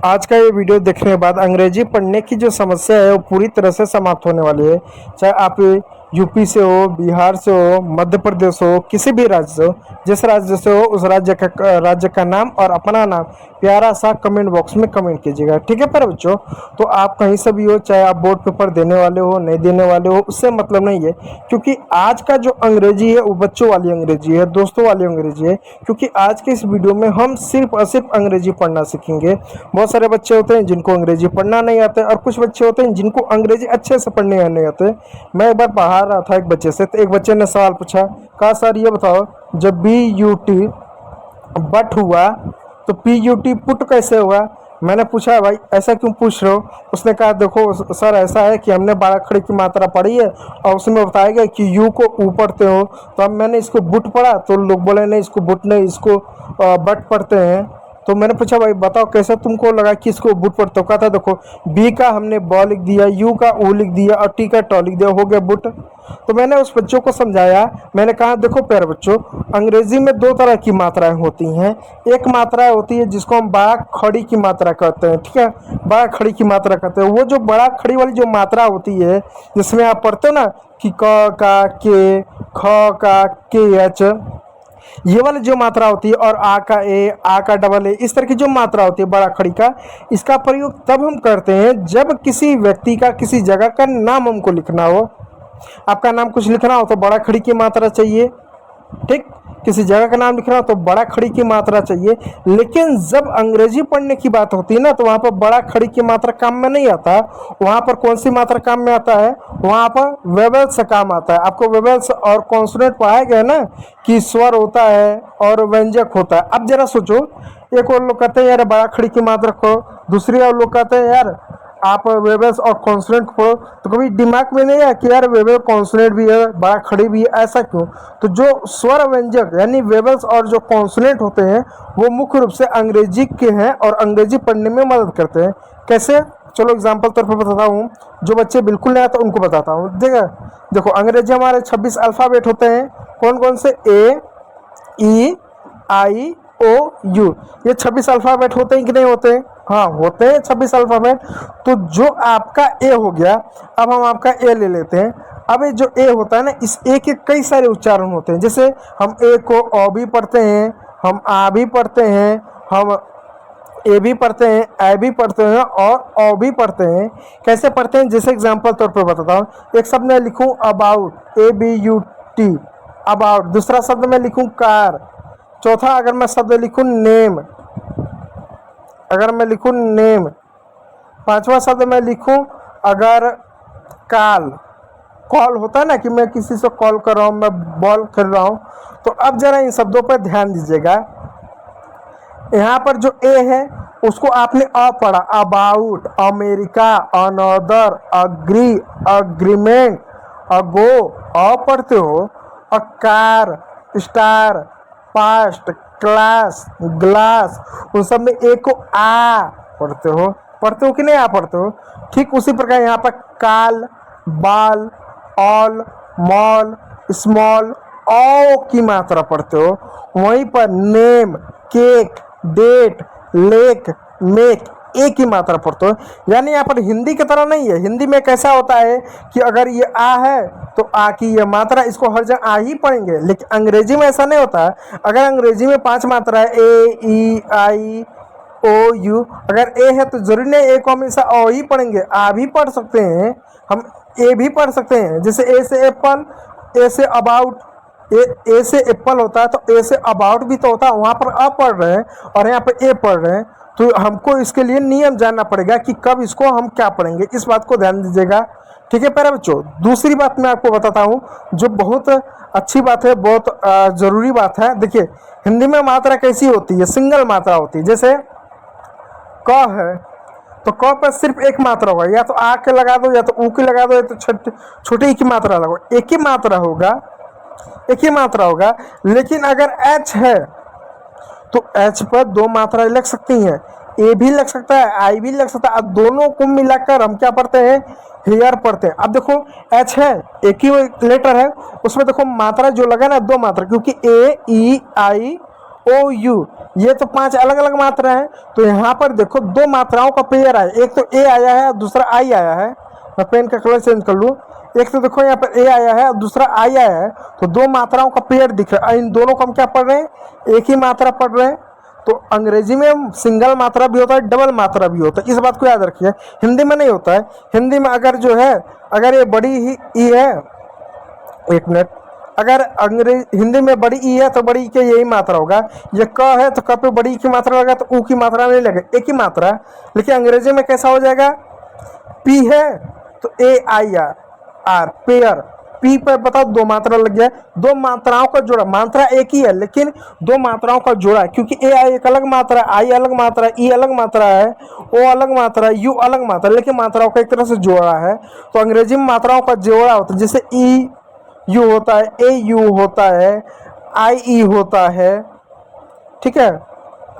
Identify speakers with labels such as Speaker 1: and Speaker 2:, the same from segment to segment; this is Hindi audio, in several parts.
Speaker 1: आज का ये वीडियो देखने के बाद अंग्रेजी पढ़ने की जो समस्या है वो पूरी तरह से समाप्त होने वाली है। चाहे आप यूपी से हो, बिहार से हो, मध्य प्रदेश हो, किसी भी राज्य से हो, जिस राज्य से हो उस राज्य का नाम और अपना नाम प्यारा सा कमेंट बॉक्स में कमेंट कीजिएगा। ठीक है प्यारे बच्चों, तो आप कहीं से भी हो, चाहे आप बोर्ड पेपर देने वाले हो नहीं देने वाले हो, उससे मतलब नहीं है, क्योंकि आज का जो अंग्रेजी है वो बच्चों वाली अंग्रेजी है, दोस्तों वाली अंग्रेजी है। क्योंकि आज के इस वीडियो में हम सिर्फ और सिर्फ अंग्रेजी पढ़ना सीखेंगे। बहुत सारे बच्चे होते हैं जिनको अंग्रेजी पढ़ना नहीं आता है और कुछ बच्चे होते हैं जिनको अंग्रेजी अच्छे से पढ़ने नहीं आते। मैं एक बार पढ़ा रहा था एक बच्चे से, तो एक बच्चे ने सवाल पूछा, कहा सर ये बताओ, जब BUT बट हुआ तो PUT पुट कैसे हुआ। मैंने पूछा भाई ऐसा क्यों पूछ रहे हो। उसने कहा देखो सर ऐसा है कि हमने 12 खड़ी की मात्रा पढ़ी है और उसमें बताया गया कि यू को ऊ पढ़ते हो, तो अब मैंने इसको बुट पढ़ा तो लोग बोले नहीं इसको बुट नहीं, इसको बट पढ़ते हैं। तो मैंने पूछा भाई बताओ कैसे तुमको लगा कि इसको बुट पढ़ते हो। कहता देखो बी का हमने ब लिख दिया, यू का ऊ लिख दिया और टी का ट लिख दिया, हो गया बुट। तो मैंने उस बच्चों को समझाया, मैंने कहा देखो प्यारे बच्चों, अंग्रेजी में दो तरह की मात्राएं होती हैं। एक मात्रा होती है जिसको हम बड़ा खड़ी की मात्रा कहते हैं, ठीक है, बड़ा खड़ी की मात्रा कहते हैं। वो जो बड़ा खड़ी वाली जो मात्रा होती है जिसमें आप पढ़ते हो ना कि क का के, ख का के एच, ये वाली जो मात्रा होती है, और आ का ए, आ का डबल ए, इस तरह की जो मात्रा होती है बड़ा खड़ी का, इसका प्रयोग तब हम करते हैं जब किसी व्यक्ति का किसी जगह का नाम हमको लिखना हो। आपका नाम कुछ लिखना हो तो बड़ा खड़ी की मात्रा चाहिए, ठीक, किसी जगह का नाम लिखना हो तो बड़ा खड़ी की मात्रा चाहिए। लेकिन जब अंग्रेजी पढ़ने की बात होती है ना, तो वहाँ पर बड़ा खड़ी की मात्रा काम में नहीं आता। वहाँ पर कौन सी मात्रा काम में आता है, वहाँ पर वेवल्स काम आता है। आपको वेवल्स और कॉन्सोनेंट पढ़ाया गया ना कि स्वर होता है और व्यंजक होता है। अब जरा सोचो, एक और लोग कहते हैं यार बड़ा खड़ी की मात्रा को, दूसरी और लोग कहते हैं यार आप वेवल्स और कॉन्सोनेंट पढ़ो। तो कभी दिमाग में नहीं है कि यार वेवल कॉन्सोनेंट भी है, बड़ा खड़ी भी है, ऐसा क्यों। तो जो स्वर व्यंजक यानी वेवल्स और जो कॉन्सोनेंट होते हैं वो मुख्य रूप से अंग्रेजी के हैं और अंग्रेजी पढ़ने में मदद करते हैं। कैसे, चलो एग्जाम्पल तौर पर बताता हूँ, जो बच्चे बिल्कुल नहीं आता उनको बताता हूँ। देखो अंग्रेजी हमारे 26 अल्फ़ाबेट होते हैं। कौन कौन से, A, E, I, O, U, ये 26 अल्फ़ाबेट होते हैं कि नहीं होते हैं। हाँ होते हैं 26 अल्फ़ाबेट। तो जो आपका ए हो गया, अब हम आपका ए ले लेते हैं। अब ये जो ए होता है ना, इस ए के कई सारे उच्चारण होते हैं। जैसे हम ए को ओ भी पढ़ते हैं, हम आ भी पढ़ते हैं, हम ए भी पढ़ते हैं, ए भी पढ़ते हैं और ओ भी पढ़ते हैं। कैसे पढ़ते हैं, जैसे एग्जाम्पल तौर पर बताता हूँ। एक शब्द मैं लिखूँ अबाउट, ABUT, अबाउट। दूसरा शब्द मैं लिखूँ कार। चौथा अगर मैं शब्द लिखूँ नेम, अगर मैं लिखूँ नेम। पांचवा शब्द मैं लिखूँ अगर कॉल, कॉल होता है ना कि मैं किसी से कॉल कर रहा हूँ, मैं बॉल खेल रहा हूँ। तो अब जरा इन शब्दों पर ध्यान दीजिएगा। यहाँ पर जो ए है उसको आपने अ पढ़ा, about, America, another, agree, agreement, ago, अ पढ़ते हो। और car, star, past, class, glass, उन सब में एक को आ पढ़ते हो कि नहीं, आ पढ़ते हो। ठीक उसी प्रकार यहाँ पर काल, बाल, ऑल, मॉल, स्मॉल, ओ की मात्रा पढ़ते हो। वहीं पर name, cake, date, lake, make, ए की मात्रा पढ़ते हो। यानी यहाँ पर हिंदी की तरह नहीं है। हिंदी में कैसा होता है कि अगर ये आ है तो आ की ये मात्रा, इसको हर जगह आ ही पढ़ेंगे। लेकिन अंग्रेजी में ऐसा नहीं होता है। अगर अंग्रेजी में 5 मात्रा है, A, E, I, O, U, अगर ए है तो जरूरी नहीं ए को हमेशा ओ ही पढ़ेंगे, आ भी पढ़ सकते हैं, हम ए भी पढ़ सकते हैं। जैसे ए से एप्पल, ए से अबाउट, ए से एप्पल होता है तो ए से अबाउट भी तो होता है, वहाँ पर अ पढ़ रहे हैं और यहाँ पर ए पढ़ रहे हैं। तो हमको इसके लिए नियम जानना पड़ेगा कि कब इसको हम क्या पढ़ेंगे, इस बात को ध्यान दीजिएगा। ठीक है प्यारे बच्चों, दूसरी बात मैं आपको बताता हूँ जो बहुत अच्छी बात है, बहुत ज़रूरी बात है। देखिए हिंदी में मात्रा कैसी होती है, सिंगल मात्रा होती है। जैसे क है तो क पर सिर्फ एक मात्रा होगा, या तो आ के लगा दो या तो ऊ के लगा दो, या तो छोटी की मात्रा लगाओ, एक ही मात्रा होगा, एक ही मात्रा होगा। लेकिन अगर एच है तो एच पर 2 मात्राएं लग सकती हैं, ए भी लग सकता है, आई भी लग सकता है। अब दोनों को मिलाकर हम क्या पढ़ते हैं, हेयर पढ़ते हैं। अब देखो एच है, एक ही लेटर है, उसमें देखो मात्रा जो लगा ना 2 मात्रा, क्योंकि A, E, I, O U, ये तो 5 अलग अलग मात्रा है। तो यहाँ पर देखो 2 मात्राओं का पेयर आया, एक तो ए आया है और दूसरा आई आया है। मैं पेन का कलर चेंज कर लूँ। एक तो देखो यहाँ पर ए आया है और दूसरा आई आया है, तो 2 मात्राओं का पेयर दिख रहा है। इन दोनों को हम क्या पढ़ रहे हैं, एक ही मात्रा पढ़ रहे हैं। तो अंग्रेजी में सिंगल मात्रा भी होता है, डबल मात्रा भी होता है, इस बात को याद रखिए। हिंदी में नहीं होता है। हिंदी में अगर जो है, अगर ये बड़ी ही ई है, एक मिनट, अगर हिंदी में बड़ी ई है तो बड़ी ई के यही मात्रा होगा। ये क है तो क पे बड़ी ई की मात्रा लगा तो ऊ की मात्रा नहीं लगे, एक ही मात्रा। लेकिन अंग्रेजी में कैसा हो जाएगा, पी है तो ए आई आर, पेयर। पी पर बताओ 2 मात्रा लग गया, 2 मात्राओं का जोड़ा, मात्रा एक ही है लेकिन 2 मात्राओं का जोड़ा, क्योंकि ए आई एक अलग मात्रा, आई अलग मात्रा, ई अलग मात्रा है, ओ अलग मात्रा, यू अलग मात्रा, लेकिन मात्राओं का एक तरह से जोड़ा है। तो अंग्रेजी में मात्राओं का जोड़ा होता है, जैसे ई यू होता है, ए यू होता है, आई ई होता है, ठीक है,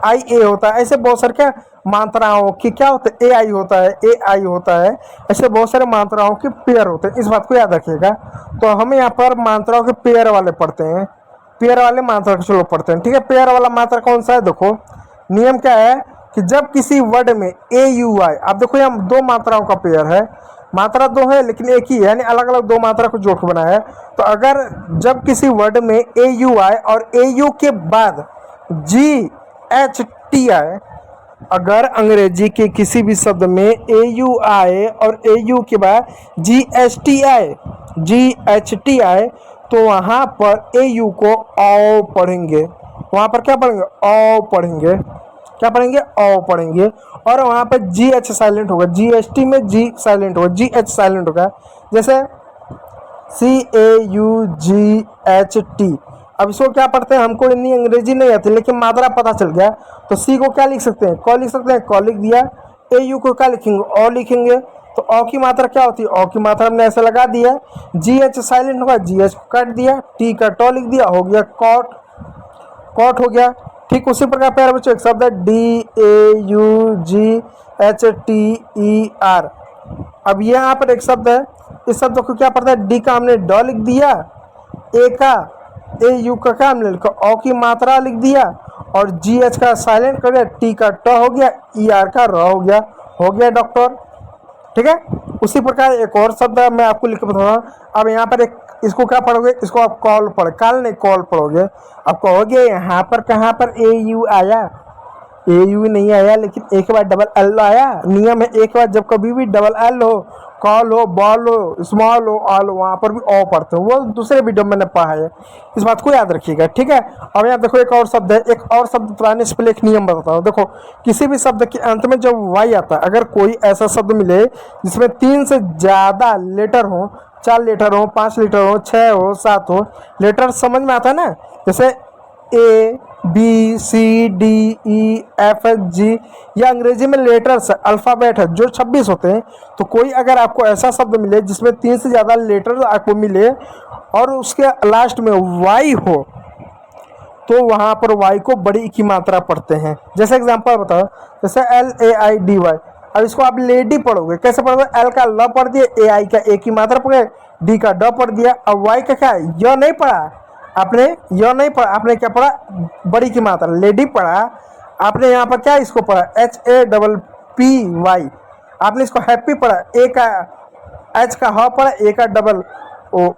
Speaker 1: आई ए होता है। ऐसे बहुत सारे क्या मात्राओं की क्या होता है, ए आई होता है, ए आई होता है, ऐसे बहुत सारे मात्राओं के पेयर होते हैं, इस बात को याद रखिएगा। तो हम यहाँ पर मात्राओं के पेयर वाले पढ़ते हैं, पेयर वाले मात्रा को चलो पढ़ते हैं, ठीक है। पेयर वाला मात्रा कौन सा है, देखो नियम क्या है कि जब किसी वर्ड में ए यू आई, आप देखो यहाँ 2 मात्राओं का पेयर है, मात्रा 2 है लेकिन एक ही है, यानी अलग अलग 2 मात्रा को जोड़ के बना है। तो अगर जब किसी वर्ड में ए यू आए और ए यू के बाद जी एच टी आए, अगर अंग्रेजी के किसी भी शब्द में ए यू आए और ए यू के बाद जी एच टी आए, जी एच टी आए, तो वहाँ पर ए यू को औ पढ़ेंगे, वहाँ पर क्या पढ़ेंगे, औ पढ़ेंगे, क्या पढ़ेंगे, औ पढ़ेंगे। और वहाँ पर जी एच साइलेंट होगा, जी एस टी में जी साइलेंट होगा, जी एच साइलेंट होगा, जैसे सी ए यू जी एच टी। अब इसको क्या पढ़ते हैं, हमको इतनी अंग्रेजी नहीं आती लेकिन मात्रा पता चल गया, तो सी को क्या लिख सकते हैं, क लिख सकते हैं, क लिख दिया। ए यू को क्या लिखेंगे, ओ लिखेंगे, तो ओ की मात्रा क्या होती है, ओ की मात्रा हमने ऐसे लगा दिया। जी एच साइलेंट होगा, जी एच को काट दिया, टी का टॉ लिख दिया, हो गया कॉट, कॉट हो गया। ठीक उसी प्रकार प्यारे बच्चों एक शब्द है D A U G H T E R. अब यहाँ पर एक शब्द है, इस शब्द को क्या पढ़ता है, डी का हमने ड लिख दिया, ए का ए यू का क्या हमने लिखा, ओ की मात्रा लिख दिया, और जी एच का साइलेंट कर दिया, टी का ट हो गया, ई आर का र हो गया डॉक्टर। ठीक है, उसी प्रकार एक और शब्द है, मैं आपको लिख के बताऊंगा। अब यहाँ पर एक, इसको क्या पढ़ोगे, इसको आप कॉल पढ़, काल नहीं कॉल पढ़ोगे। अब कहोगे यहाँ पर कहाँ पर ए यू आया, ए यू नहीं आया, लेकिन एक बार डबल एल आया। नियम है एक बार जब कभी भी डबल एल हो, कॉल हो, बॉल हो, स्मॉल हो, ऑल हो, वहाँ पर भी ओ पढ़ते हो, वो दूसरे वीडियो में मैंने पढ़ा है, इस बात को याद रखिएगा। ठीक है, अब यहाँ देखो एक और शब्द है, एक और शब्द पुराने से पहले एक नियम बताता हूँ। देखो किसी भी शब्द के अंत में जब वाई आता है, अगर कोई ऐसा शब्द मिले जिसमें 3 से ज़्यादा लेटर हो, 4 लेटर हो, 5 लेटर हो, 6 हो, 7 हो, लेटर समझ में आता है ना, जैसे A B C D E F G, या अंग्रेजी में लेटर्स अल्फ़ाबेट है जो 26 होते हैं। तो कोई अगर आपको ऐसा शब्द मिले जिसमें 3 से ज़्यादा लेटर आपको मिले और उसके लास्ट में वाई हो, तो वहाँ पर वाई को बड़ी की मात्रा पढ़ते हैं। जैसे एग्जांपल बताओ, जैसे L A I D Y. अब इसको आप लेडी पढ़ोगे, कैसे पढ़ोगे, एल का ल पढ़ दिया, ए आई का ए की मात्रा पढ़े, डी का ड पढ़ दिया। अब वाई का क्या है, य नहीं पढ़ा आपने, य नहीं पढ़ा आपने, क्या पढ़ा, बड़ी की मात्रा लेडी पढ़ा आपने। यहाँ पर क्या इसको पढ़ा, H A double P Y, आपने इसको हैप्पी पढ़ा, ए का एच का ह पढ़ा, ए का डबल ओ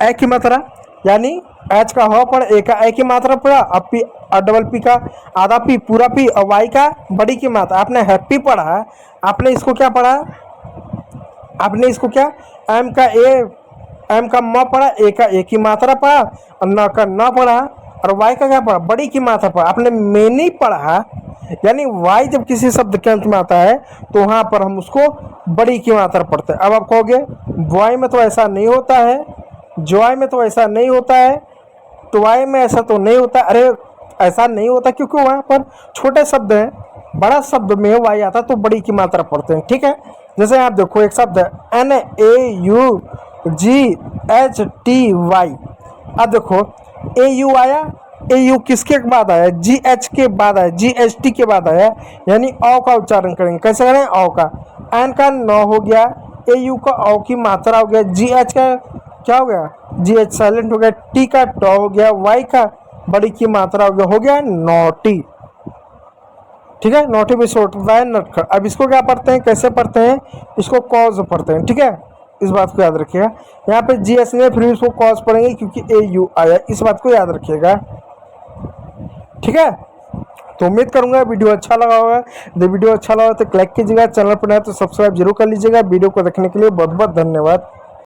Speaker 1: ए की मात्रा, यानी एच का ह पढ़ा, ए का ए की मात्रा पढ़ा, अब पी और डबल पी का आधा पी पूरा पी, और वाई का बड़ी की मात्रा। आपने हैप्पी पढ़ा, आपने इसको क्या पढ़ा, आपने इसको क्या, एम का ए, एम का म पढ़ा, ए का ए की मात्रा पढ़ा, और न का न पढ़ा, और वाई का क्या पढ़ा, बड़ी की मात्रा पढ़ा। आपने मैनी पढ़ा, यानी वाई जब किसी शब्द के अंत में आता है तो वहाँ पर हम उसको बड़ी की मात्रा पढ़ते हैं। अब आप कहोगे बॉय में तो ऐसा नहीं होता है, जॉय में तो ऐसा नहीं होता है, टॉय में ऐसा तो नहीं होता। अरे ऐसा नहीं होता क्योंकि वहाँ पर छोटे शब्द हैं, बड़ा शब्द में वाई आता तो बड़ी की मात्रा पढ़ते हैं। ठीक है, जैसे आप देखो एक शब्द है N A U G H T Y. अब देखो ए यू आया, ए यू किसके बाद आया, जी एच के बाद आया, जी एच टी के बाद आया, यानी औ का उच्चारण करेंगे। कैसे करें, औ का, एन का न हो गया, ए यू का औ की मात्रा हो गया, जी एच का क्या हो गया, जी एच साइलेंट हो गया, टी का ट हो गया, वाई का बड़ी की मात्रा हो गया नोटी। ठीक है, नोटी भी शॉर्ट होता है नटखट। अब इसको क्या पढ़ते हैं, कैसे पढ़ते हैं, इसको कॉज पढ़ते हैं। ठीक है, इस बात को याद रखिएगा। यहाँ पे जीएस में फिर इसको कॉज पढ़ेंगे क्योंकि ए यू आया, इस बात को याद रखिएगा। ठीक है, तो उम्मीद करूंगा वीडियो अच्छा लगा होगा। यदि वीडियो अच्छा लगा तो लाइक कीजिएगा, चैनल पर नया तो सब्सक्राइब जरूर कर लीजिएगा। वीडियो को देखने के लिए बहुत बहुत धन्यवाद।